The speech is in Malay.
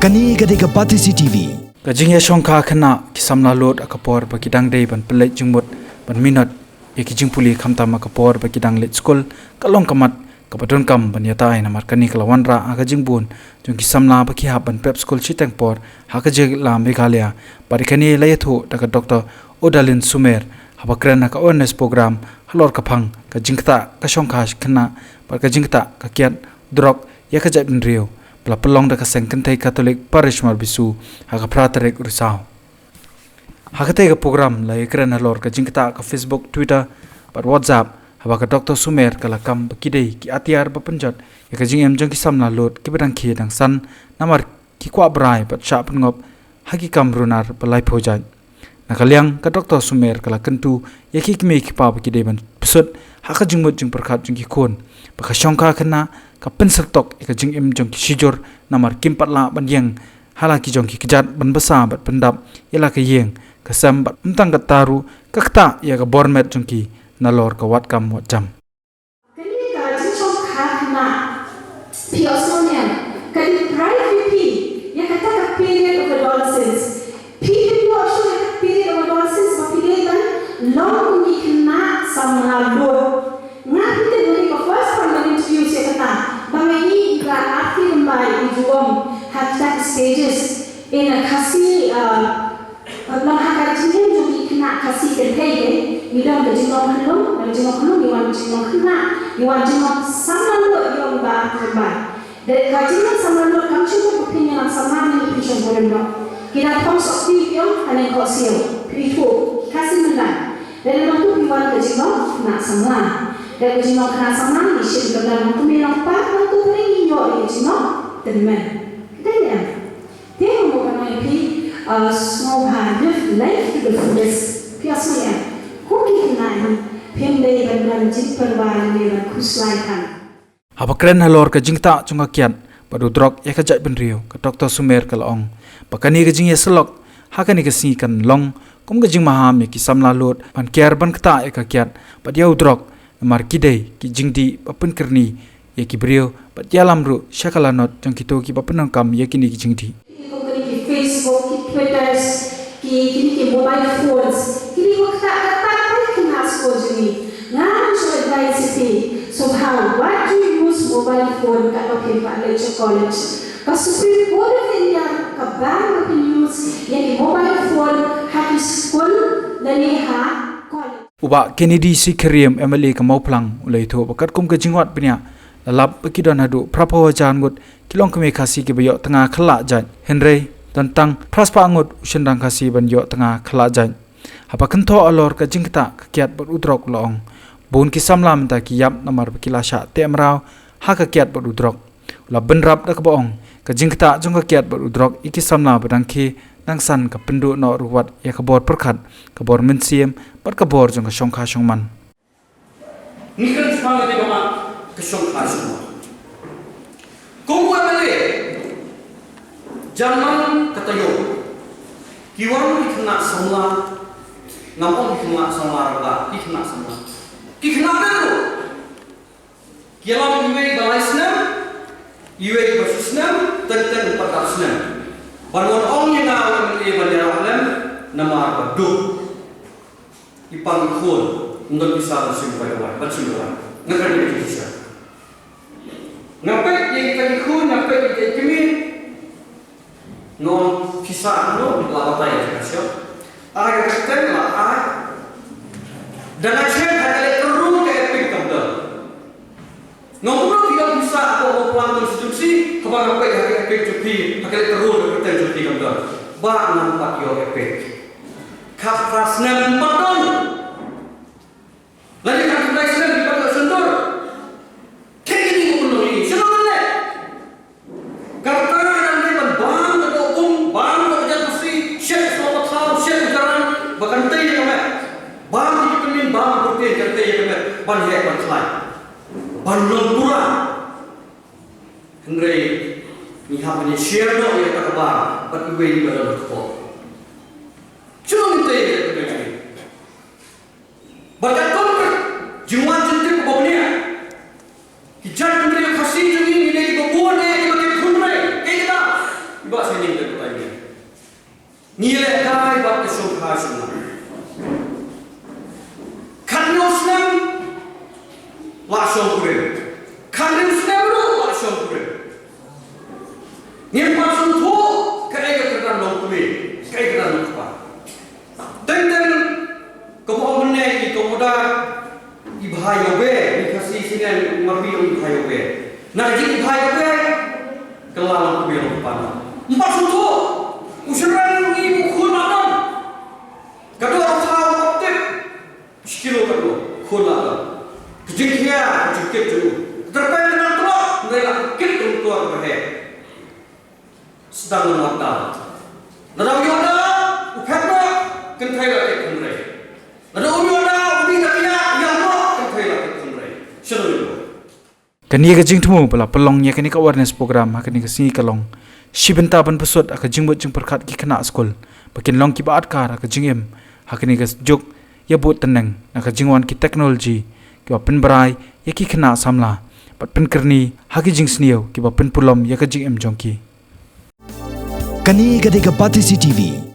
Kani gadega Bati CCTV. Kajing shongka khana kisamla lot akapor bakidang day ban pelai jingmut ban minat yakijing puli khamta makapor bakidang let school kalong kamat kapadon kam ban yata ai namar kani kalawanra akajing bun jong kisamla baki ha ban prep school chiteng por hakajig la Meghalaya parikani layathu daga Dr. Odalin Sumer habakran ka awareness program halor kapang kajingta ka shongka khana par kajingta ka kiat drok yakajat nrio pelong da kaseng kentai Katolik parish marbisu haka pratarek ursau hakate ka program la ekran halor ka jingta ka Facebook Twitter par WhatsApp haba ka Dr. Sumer kala kam bakidei ki atiar ba panjat ya ka jingem jong ki samna lot ki bedang khi dang san namar ki kwa brai pat sha pngop haki kam runar palai phojai nakaliang ka Dr. Sumer kala kentu ya ki me ki pa bakidei ban pesut haka jingmut jing perkhat jing ki kon ba ka shongka khana ka pensel tok ika jing im jong ki sijor namar kimpat la ban yeng hala ki jong ki kijat ban basa bat pendap ila ka yeng ka sam bat mtang ka taru ka kta ya ka bormet jong ki nalor ka wat kam wat jam kani ka jing chong kha na pi osonian kani private pi ya kata ka period of adolescence pi pi also ya period of adolescence ma pi ban long ni kna samna lo ngati te boni ka first permanent use ya kata bangani ga akhir mai ijuam have that stages in a kasi lang haka jingen jo bi kna kasi ke thege midam de jingong khlum yuan jingong khna yuan jingong saman lo yong ba terbai de ka jingong saman lo kam chu ko pinya saman ni pisong bolen no kira pom sok ti yong ane ko sio pitu kasi mendan dan waktu piwan ke jingong na saman dan jingong kena saman ni shin dalam waktu milang pa waktu ringi yo jingong temen dan ya dia mau kena pi small hand life to the fullest piasnya kuki nai pemdei ban jing perwan ni ban kuslai kan habakren halor ka jingta chunga kian padu drok ya ka jat ben rio ka Dr. Sumer kalong pakani ka jing ya selok hakani ka si kan long kum ka jing maham ki samla lot ban kiar ban kta ya ka kiat padiau drok namar kidei ki jingdi papen kerni ya ki brio patialam ru shakalanot jong kito ki papenang kam ya kini ki jingdi ki Facebook ki Twitter ki mobile phones ki ko kata kena skojini ngan so advice so how what do you use mobile phone ka okay pa college ka Supreme Court of India ka ban of use yani mobile phone haki school dani ha college uba Kennedy si Keriam MLA ka mauplang ulai tho bakat kum ka jingwat pnya lalap pakidon hadu prapawa jangut kilong keme khasi ke bayo tengah khala jan Henry tentang praspa angut usendang khasi ban yo tengah khala jan apa kentho alor ka jingta ka kiat berudrok loong bun ki samla menta ki yap namar kilasha temrau ha ka kiat berudrok la benrap da ka boong ka jingta jong ka kiat berudrok iki samla badang ki nang san ka pendu no ruwat ya ka bor perkhat ka bor mensiem par ka bor jong ka shongkha shongman nikan smala de bama ka shongkha shongman kongwa male jaman katayo kiwang ikna samla ngapong ikna samla raga ikna samla kikna dulu kialam iwe balaisnam iwe basusnam tenten patasnam banwan ong yang awak meli bandaralam nama badu ipang khol untuk bisa bersimpai awak bersimpai ngakan dia bisa ngapai yang kita khol ngapai kita kimin non kisah no lawatai kasih agak keten lah dan asyik ada terus ke epic kamda ngomong tidak bisa aku pelan konstitusi kepada apa yang epic cuti akan terus ke cuti kamda ba nampak yo epic kaprasna padon lagi kan kita sedang di pada sentur kini ngomong ini senang le kata yang dia bang dokong bang kerja mesti chef selamat tahun chef jalan bahkan tadi dia bang dikemin bang putih kerja dia ban hek ban selai ban lempura Henry ni hamnya share do ya tak bang but we ni pada lekor cuma itu ya begini baca konkret jumat jentik bawanya kijat Henry kasih jadi ni babuan ni bagi kunrai kita iba hai bat esok khasna khanosnam la songkure khanosnam ro la songkure Nim pasung tu kai ka kerana longkue kai kerana lupa tenten kau mana itu muda ibahayo be dikasih sini marbi ibahayo be nak jadi ibahayo be kelang ku bilang pada pasung tu usuran ibu khunatan kedua tahu aktif sekilo kedua khunatan kejengkia kejengkit dulu terkait dengan telok mereka kit untuk berhe sedang memuatkan lalu yoda upetna kentai lagi kumrei lalu yoda ubi nakiya yang mo kentai lagi kumrei selalu Kani ka jing tumu pala pelong ya kani ka awareness program kani ka singi kalong shibenta ban pesot aka jing bot jing perkat ki kena skol bakin long ki baat kar aka jing em hakani ka juk ya bot teneng aka jing wan ki technology ki pen brai ya ki kena samla pat pen kerni haki jing sniau ki pen pulom ya ka jing em jongki Kani ka de ka Pati CTV